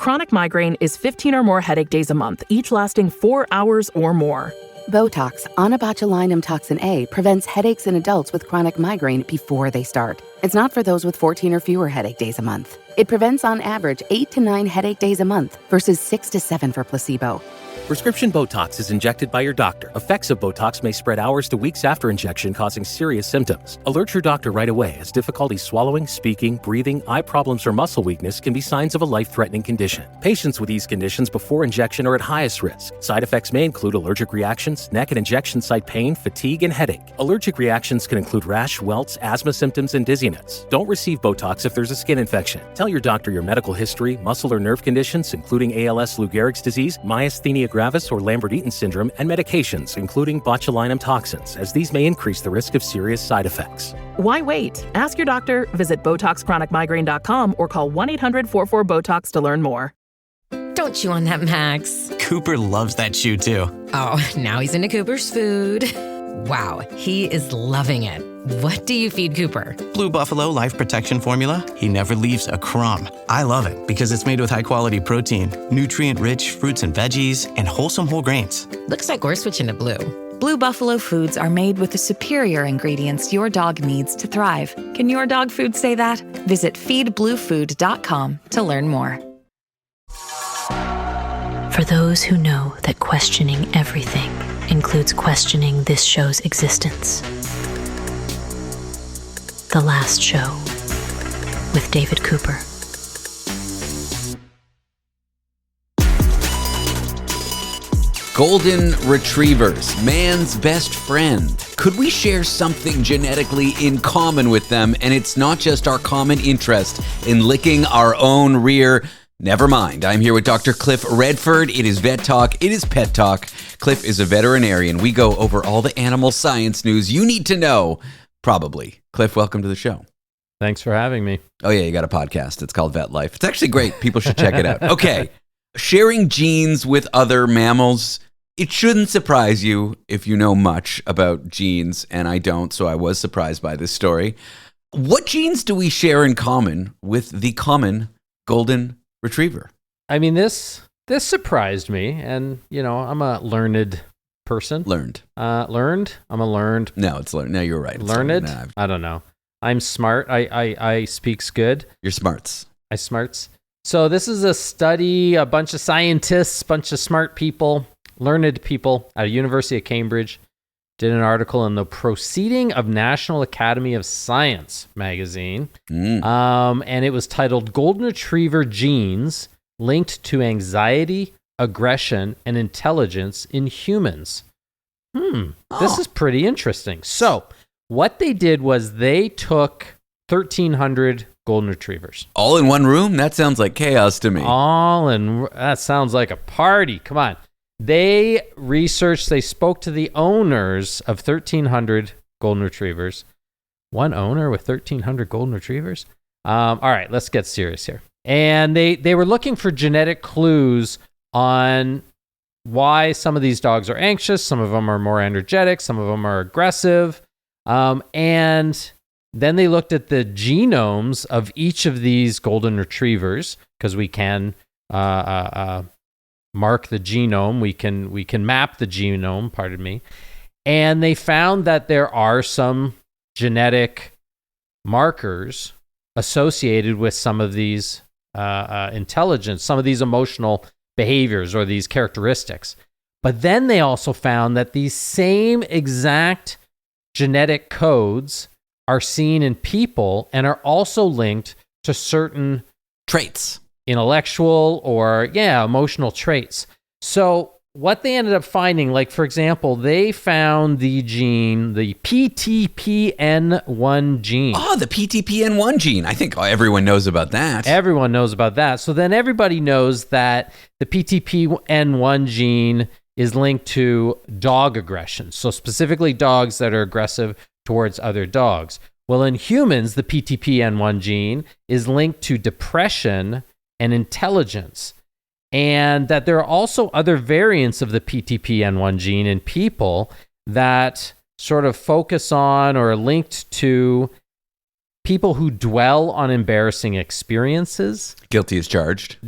Chronic migraine is 15 or more headache days a month, each lasting 4 hours or more. Botox, onabotulinum toxin A, prevents headaches in adults with chronic migraine before they start. It's not for those with 14 or fewer headache days a month. It prevents on average 8 to 9 headache days a month versus 6 to 7 for placebo. Prescription Botox is injected by your doctor. Effects of Botox may spread hours to weeks after injection, causing serious symptoms. Alert your doctor right away, as difficulty swallowing, speaking, breathing, eye problems, or muscle weakness can be signs of a life-threatening condition. Patients with these conditions before injection are at highest risk. Side effects may include allergic reactions, neck and injection site pain, fatigue, and headache. Allergic reactions can include rash, welts, asthma symptoms, and dizziness. Don't receive Botox if there's a skin infection. Tell your doctor your medical history, muscle or nerve conditions, including ALS, Lou Gehrig's disease, myasthenia gravis, or Lambert-Eaton syndrome, and medications, including botulinum toxins, as these may increase the risk of serious side effects. Why wait? Ask your doctor, visit BotoxChronicMigraine.com, or call 1-800-44-BOTOX to learn more. Don't chew on that, Max. Cooper loves that chew too. Oh, now he's into Cooper's food. Wow, he is loving it. What do you feed Cooper? Blue Buffalo Life Protection Formula. He never leaves a crumb. I love it because it's made with high-quality protein, nutrient-rich fruits and veggies, and wholesome whole grains. Looks like we're switching to Blue. Blue Buffalo foods are made with the superior ingredients your dog needs to thrive. Can your dog food say that? Visit feedbluefood.com to learn more. For those who know that questioning everything includes questioning this show's existence. The Last Show with David Cooper. Golden retrievers, man's best friend. Could we share something genetically in common with them, and it's not just our common interest in licking our own rear? Never mind. I'm here with Dr. Cliff Redford. It is Vet Talk. It is Pet Talk. Cliff is a veterinarian. We go over all the animal science news you need to know, probably. Cliff, welcome to the show. Thanks for having me. Oh, yeah, you got a podcast. It's called Vet Life. It's actually great. People should check it out. Okay. Sharing genes with other mammals. It shouldn't surprise you if you know much about genes, and I don't, so I was surprised by this story. What genes do we share in common with the common golden retriever? I mean, this surprised me, and, I'm a learned person. Learned? Learned? I'm a learned. No, it's learned. No, you're right. Learned? I don't know. I'm smart. I speaks good. You're smarts. I smarts. So this is a study, a bunch of scientists, bunch of smart people, learned people at the University of Cambridge did an article in the Proceeding of National Academy of Science magazine. And it was titled Golden Retriever Genes Linked to Anxiety, Aggression, and Intelligence in Humans. This is pretty interesting. So what they did was they took 1,300 golden retrievers. All in one room? That sounds like chaos to me. That sounds like a party. Come on. They researched, they spoke to the owners of 1,300 golden retrievers. One owner with 1,300 golden retrievers? All right, let's get serious here. And they were looking for genetic clues on why some of these dogs are anxious, some of them are more energetic, some of them are aggressive. And then they looked at the genomes of each of these golden retrievers, because we can mark the genome, we can map the genome, pardon me. And they found that there are some genetic markers associated with some of these intelligence, some of these emotional behaviors or these characteristics. But then they also found that these same exact genetic codes are seen in people and are also linked to certain traits, intellectual or emotional traits. So what they ended up finding, like for example, they found the gene, the PTPN1 gene. Oh, the PTPN1 gene. I think everyone knows about that. Everyone knows about that. So then everybody knows that the PTPN1 gene is linked to dog aggression. So specifically dogs that are aggressive towards other dogs. Well, in humans, the PTPN1 gene is linked to depression and intelligence. And that there are also other variants of the PTPN1 gene in people that sort of focus on or are linked to people who dwell on embarrassing experiences, Guilty as charged.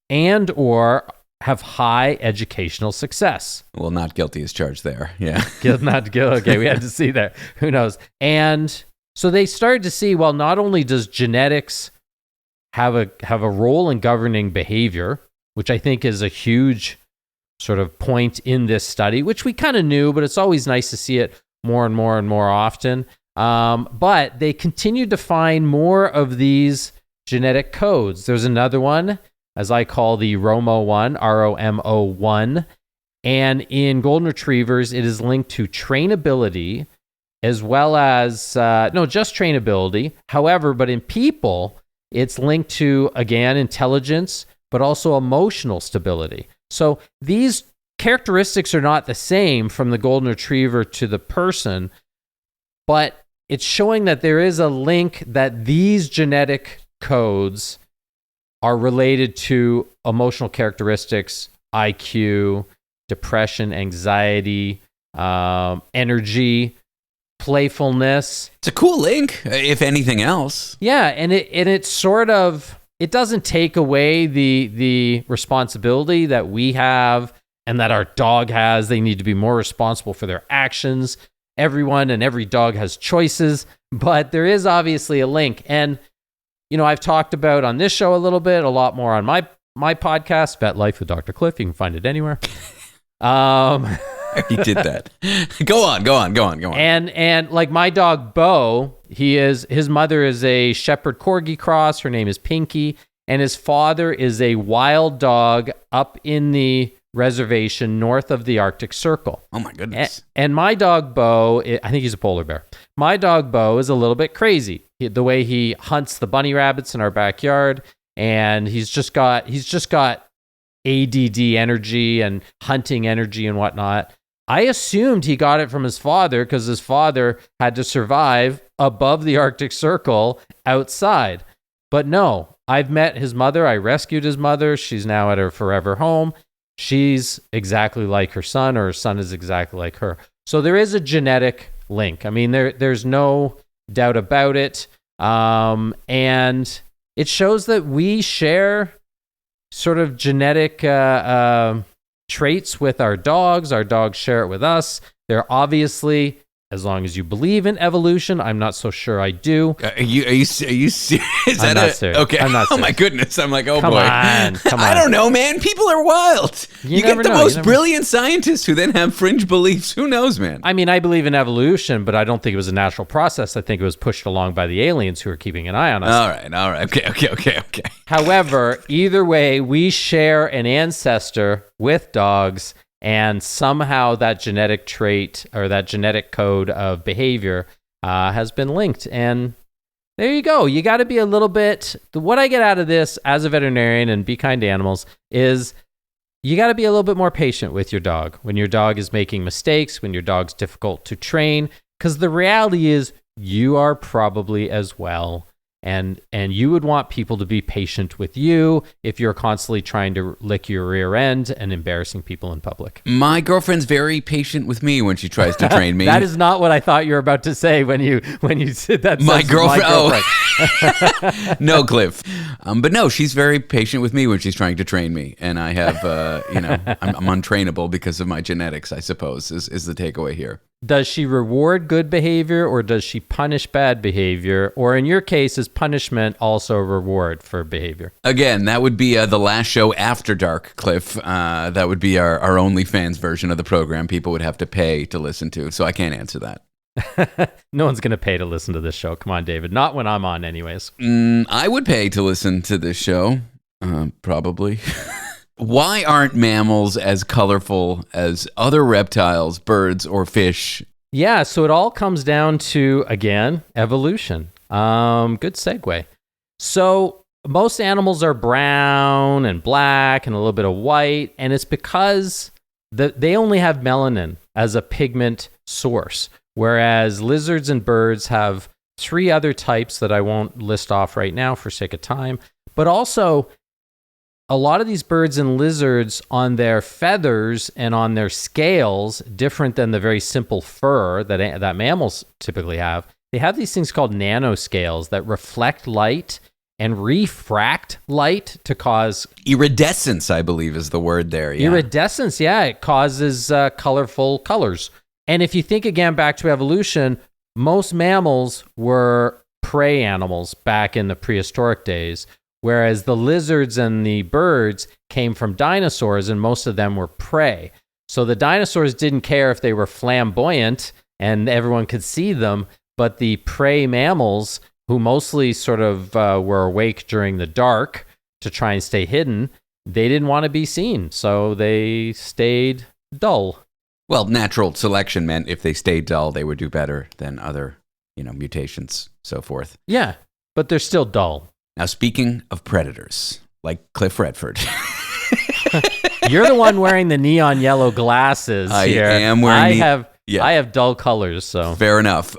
and or have high educational success. Well, not guilty as charged there. Yeah. Not guilty. Okay, we had to see there. Who knows? And so they started to see, well, not only does genetics have a role in governing behavior, which I think is a huge sort of point in this study, which we kind of knew, but it's always nice to see it more and more and more often. But they continued to find more of these genetic codes. There's another one, as I call the ROMO one, ROMO1. And in golden retrievers, it is linked to trainability as well as, just trainability. However, but in people, it's linked to, again, intelligence, but also emotional stability. So these characteristics are not the same from the golden retriever to the person, but it's showing that there is a link that these genetic codes are related to emotional characteristics, IQ, depression, anxiety, energy, playfulness. It's a cool link, if anything else. Yeah, and it sort of, it doesn't take away the responsibility that we have and that our dog has. They need to be more responsible for their actions. Everyone and every dog has choices, but there is obviously a link. And, I've talked about on this show a lot more on my podcast, Vet Life with Dr. Cliff. You can find it anywhere. He did that. Go on. And like my dog Bo, his mother is a Shepherd Corgi cross. Her name is Pinky, and his father is a wild dog up in the reservation north of the Arctic Circle. Oh my goodness. And my dog Bo, I think he's a polar bear. My dog Bo is a little bit crazy. The way he hunts the bunny rabbits in our backyard, and he's just got ADD energy and hunting energy and whatnot. I assumed he got it from his father because his father had to survive above the Arctic Circle outside. But no, I've met his mother. I rescued his mother. She's now at her forever home. She's exactly like her son, or her son is exactly like her. So there is a genetic link. I mean, there's no doubt about it. And it shows that we share sort of genetic traits with our dogs. Our dogs share it with us. They're obviously, as long as you believe in evolution, I'm not so sure I do. Are you serious? I'm not serious. Okay. I'm not Oh serious. my goodness. I'm like, Come boy. on. I don't know, man. People are wild. You get the most brilliant scientists who then have fringe beliefs. Who knows, man? I mean, I believe in evolution, but I don't think it was a natural process. I think it was pushed along by the aliens who are keeping an eye on us. All right. Okay. However, either way, we share an ancestor with dogs, and somehow that genetic trait or that genetic code of behavior has been linked. And there you go. You got to be a little bit, what I get out of this as a veterinarian and Be Kind to Animals is you got to be a little bit more patient with your dog when your dog is making mistakes, when your dog's difficult to train, because the reality is you are probably as well. And you would want people to be patient with you if you're constantly trying to lick your rear end and embarrassing people in public. My girlfriend's very patient with me when she tries to train me. That is not what I thought you were about to say when you said that. My girlfriend. Oh. No, Cliff. But no, she's very patient with me when she's trying to train me, and I have, I'm untrainable because of my genetics, I suppose, is the takeaway here. Does she reward good behavior or does she punish bad behavior? Or in your case, is punishment also a reward for behavior? Again, that would be the last show after dark, Cliff. That would be our OnlyFans version of the program. People would have to pay to listen to, so I can't answer that. No one's going to pay to listen to this show. Come on, David. Not when I'm on anyways. I would pay to listen to this show, probably. Why aren't mammals as colorful as other reptiles, birds, or fish? Yeah, so it all comes down to, again, evolution. Good segue. So most animals are brown and black and a little bit of white, and it's because they only have melanin as a pigment source, whereas lizards and birds have 3 other types that I won't list off right now for sake of time, but also a lot of these birds and lizards on their feathers and on their scales, different than the very simple fur that mammals typically have, they have these things called nanoscales that reflect light and refract light to cause iridescence, I believe is the word there. Yeah. Iridescence, yeah. It causes colorful colors. And if you think again back to evolution, most mammals were prey animals back in the prehistoric days, whereas the lizards and the birds came from dinosaurs, and most of them were prey. So the dinosaurs didn't care if they were flamboyant and everyone could see them, but the prey mammals, who mostly sort of were awake during the dark to try and stay hidden, they didn't want to be seen, so they stayed dull. Well, natural selection meant if they stayed dull, they would do better than other, mutations, so forth. Yeah, but they're still dull. Now, speaking of predators, like Cliff Redford. You're the one wearing the neon yellow glasses here. I am wearing I have dull colors, so. Fair enough.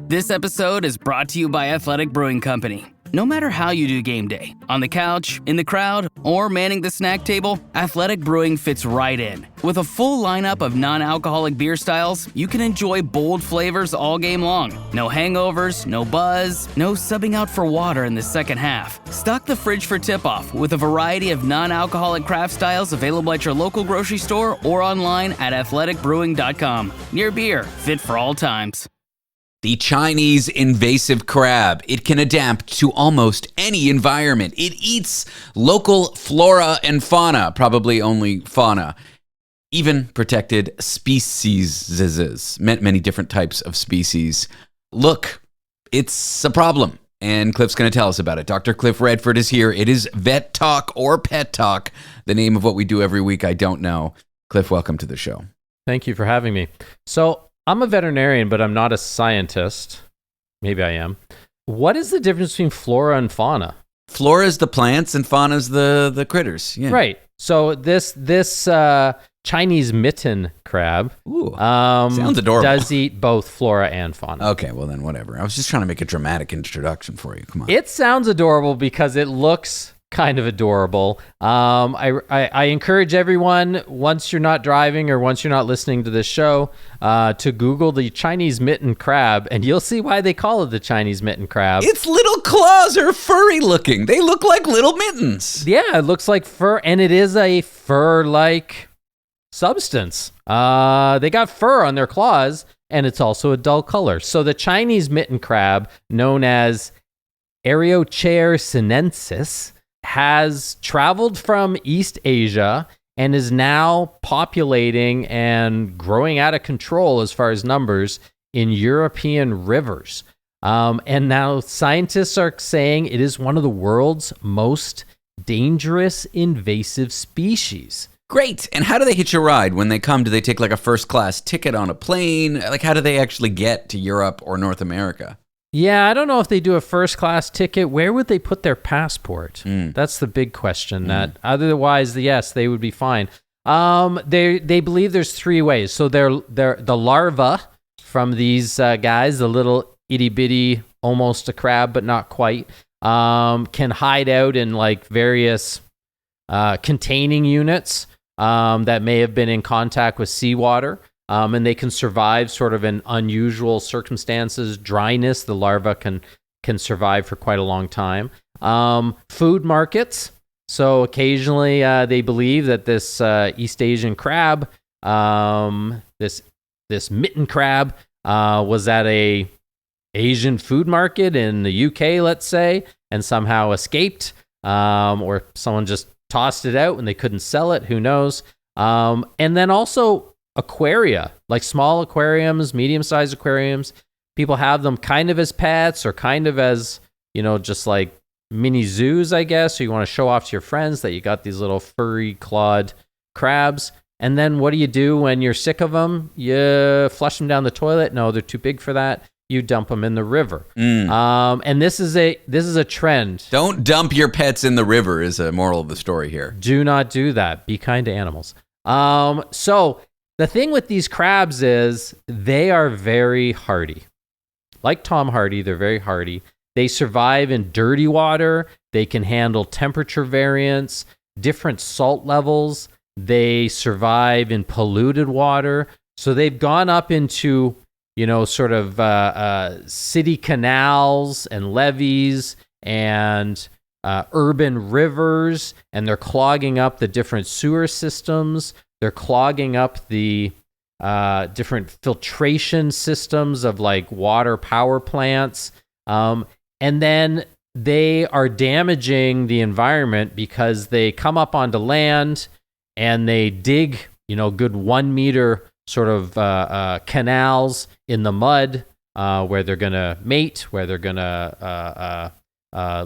This episode is brought to you by Athletic Brewing Company. No matter how you do game day, on the couch, in the crowd, or manning the snack table, Athletic Brewing fits right in. With a full lineup of non-alcoholic beer styles, you can enjoy bold flavors all game long. No hangovers, no buzz, no subbing out for water in the second half. Stock the fridge for tip-off with a variety of non-alcoholic craft styles available at your local grocery store or online at athleticbrewing.com. Near beer, fit for all times. The Chinese invasive crab. It can adapt to almost any environment. It eats local flora and fauna, probably only fauna. Even protected species, many different types of species. Look, it's a problem, and Cliff's going to tell us about it. Dr. Cliff Redford is here. It is Vet Talk or Pet Talk. The name of what we do every week, I don't know. Cliff, welcome to the show. Thank you for having me. So, I'm a veterinarian, but I'm not a scientist. Maybe I am. What is the difference between flora and fauna? Flora is the plants and fauna is the critters. Yeah. Right. So this Chinese mitten crab sounds adorable. Does eat both flora and fauna. Okay, well then whatever. I was just trying to make a dramatic introduction for you. Come on. It sounds adorable because it looks kind of adorable. I encourage everyone, once you're not driving or once you're not listening to this show, to Google the Chinese mitten crab, and you'll see why they call it the Chinese mitten crab. Its little claws are furry looking. They look like little mittens. Yeah, it looks like fur, and it is a fur-like substance. They got fur on their claws, and it's also a dull color. So the Chinese mitten crab, known as Ariochair sinensis, has traveled from East Asia and is now populating and growing out of control as far as numbers in European rivers. And now scientists are saying it is one of the world's most dangerous invasive species. Great. And how do they hitch a ride when they come? Do they take like a first class ticket on a plane? Like how do they actually get to Europe or North America? Yeah, I don't know if they do a first-class ticket. Where would they put their passport? That's the big question. That otherwise, yes, they would be fine. They believe there's three ways. So they're the larva from these guys, the little itty-bitty, almost a crab, but not quite, can hide out in like various containing units that may have been in contact with seawater. And they can survive sort of in unusual circumstances. Dryness, the larva can survive for quite a long time. Food markets. So occasionally they believe that this East Asian crab, this mitten crab, was at a Asian food market in the UK, let's say, and somehow escaped, or someone just tossed it out and they couldn't sell it. Who knows? And then also aquaria, like small aquariums, medium-sized aquariums. People have them kind of as pets or kind of as, just like mini zoos, I guess. So you want to show off to your friends that you got these little furry clawed crabs. And then what do you do when you're sick of them? You flush them down the toilet. No, they're too big for that. You dump them in the river. And this is a trend. Don't dump your pets in the river is a moral of the story here. Do not do that. Be kind to animals. So the thing with these crabs is they are very hardy. Like Tom Hardy, they're very hardy. They survive in dirty water. They can handle temperature variance, different salt levels. They survive in polluted water. So they've gone up into, sort of city canals and levees and urban rivers, and they're clogging up the different sewer systems. They're clogging up the different filtration systems of like water power plants. And then they are damaging the environment because they come up onto land and they dig, good 1 meter sort of canals in the mud where they're going to mate, where they're going to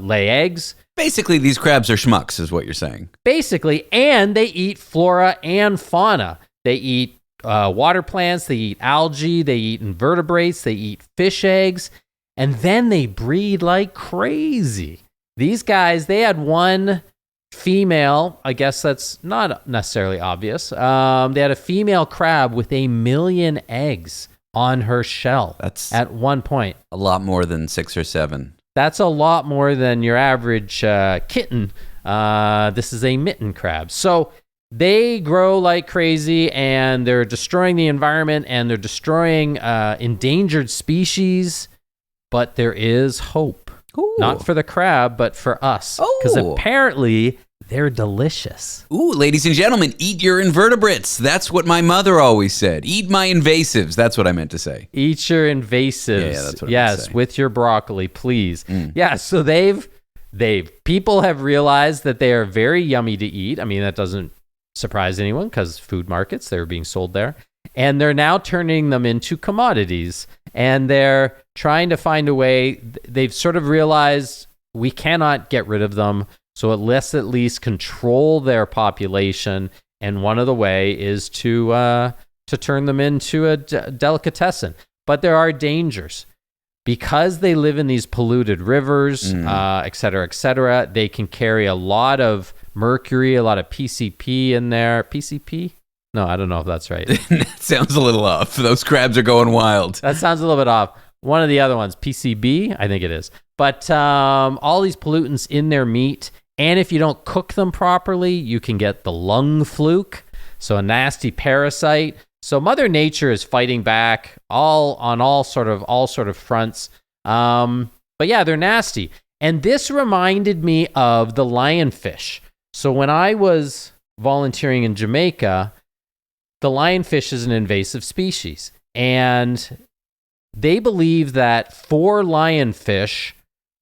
lay eggs. Basically, these crabs are schmucks, is what you're saying. Basically, and they eat flora and fauna. They eat water plants, they eat algae, they eat invertebrates, they eat fish eggs, and then they breed like crazy. These guys, they had one female, I guess that's not necessarily obvious. They had a female crab with 1 million eggs on her shell. That's at one point. A lot more than 6 or 7. That's a lot more than your average kitten. This is a mitten crab. So they grow like crazy, and they're destroying the environment, and they're destroying endangered species. But there is hope. Ooh. Not for the crab, but for us. Because apparently they're delicious. Ooh, ladies and gentlemen, eat your invertebrates. That's what my mother always said. Eat my invasives. That's what I meant to say. Eat your invasives. Yeah, that's what I meant to say. With your broccoli, please. Yeah, so people have realized that they are very yummy to eat. I mean, that doesn't surprise anyone because food markets, they're being sold there. And they're now turning them into commodities. And they're trying to find a way. They've sort of realized we cannot get rid of them. So let's at least control their population. And one of the way is to turn them into a delicatessen. But there are dangers. Because they live in these polluted rivers, et cetera, they can carry a lot of mercury, a lot of PCP in there. PCP? No, I don't know if that's right. That sounds a little off. Those crabs are going wild. That sounds a little bit off. One of the other ones, PCB, I think it is. But all these pollutants in their meat, and if you don't cook them properly, you can get the lung fluke, so a nasty parasite. So Mother Nature is fighting back on all sort of fronts. But yeah, they're nasty. And this reminded me of the lionfish. So when I was volunteering in Jamaica, the lionfish is an invasive species. And they believe that 4 lionfish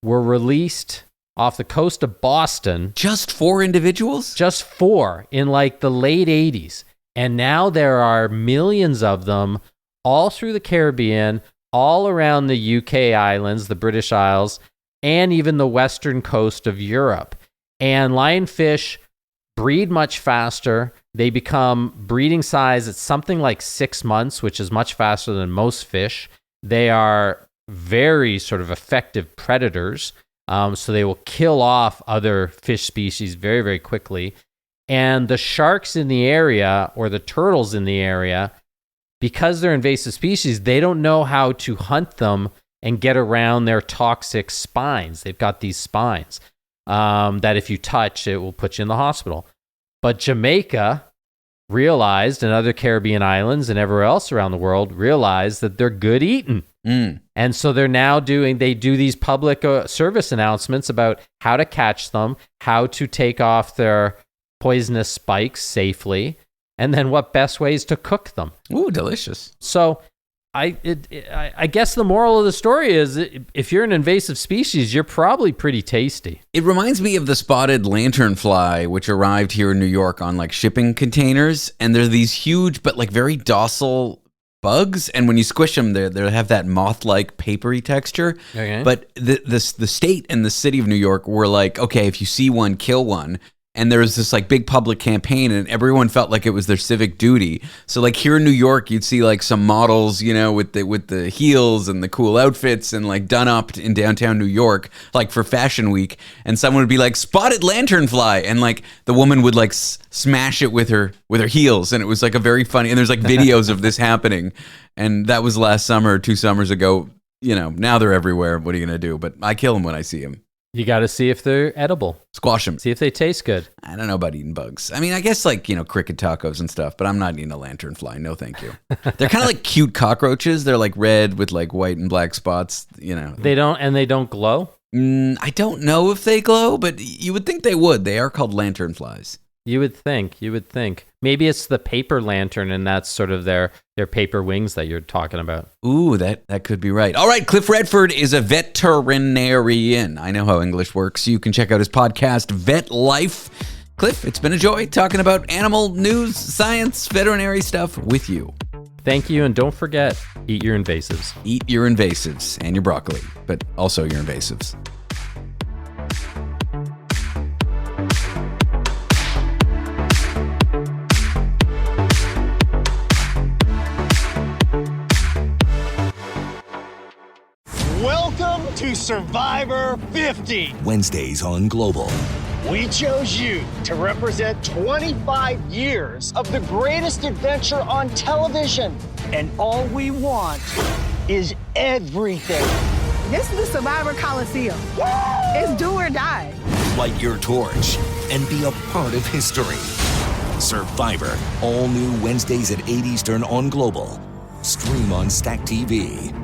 were released off the coast of Boston. Just 4 individuals? Just 4 in like the late 80s. And now there are millions of them all through the Caribbean, all around the UK islands, the British Isles, and even the western coast of Europe. And lionfish breed much faster. They become breeding size at something like 6 months, which is much faster than most fish. They are very sort of effective predators. So they will kill off other fish species very, very quickly. And the sharks in the area, or the turtles in the area, because they're invasive species, they don't know how to hunt them and get around their toxic spines. They've got these spines that if you touch, it will put you in the hospital. But Jamaica realized, and other Caribbean islands and everywhere else around the world realized that they're good eating. And so they're now they do these public service announcements about how to catch them, how to take off their poisonous spikes safely, and then what best ways to cook them. Ooh, delicious. So I guess the moral of the story is if you're an invasive species, you're probably pretty tasty. It reminds me of the spotted lanternfly, which arrived here in New York on like shipping containers. And they're these huge, but like very docile bugs. And when you squish them, they have that moth-like papery texture. Okay. But the state and the city of New York were like, okay, if you see one, kill one. And there was this like big public campaign, and everyone felt like it was their civic duty. So like here in New York, you'd see like some models, with the heels and the cool outfits and like done up in downtown New York, like for Fashion Week. And someone would be like, spotted lanternfly, and like the woman would like smash it with her heels, and it was like a very funny. And there's like videos of this happening, and that was last summer, 2 summers ago. Now they're everywhere. What are you gonna do? But I kill them when I see them. You got to see if they're edible. Squash them. See if they taste good. I don't know about eating bugs. I mean, I guess like, cricket tacos and stuff, but I'm not eating a lanternfly. No, thank you. They're kind of like cute cockroaches. They're like red with like white and black spots, They don't glow? I don't know if they glow, but you would think they would. They are called lanternflies. You would think. Maybe it's the paper lantern and that's sort of their paper wings that you're talking about. Ooh, that could be right. All right, Cliff Redford is a veterinarian. I know how English works. You can check out his podcast, Vet Life. Cliff, it's been a joy talking about animal news, science, veterinary stuff with you. Thank you, and don't forget, eat your invasives. Eat your invasives and your broccoli, but also your invasives. Welcome to Survivor 50. Wednesdays on Global. We chose you to represent 25 years of the greatest adventure on television. And all we want is everything. This is the Survivor Coliseum. It's do or die. Light your torch and be a part of history. Survivor, all new Wednesdays at 8 Eastern on Global. Stream on Stack TV.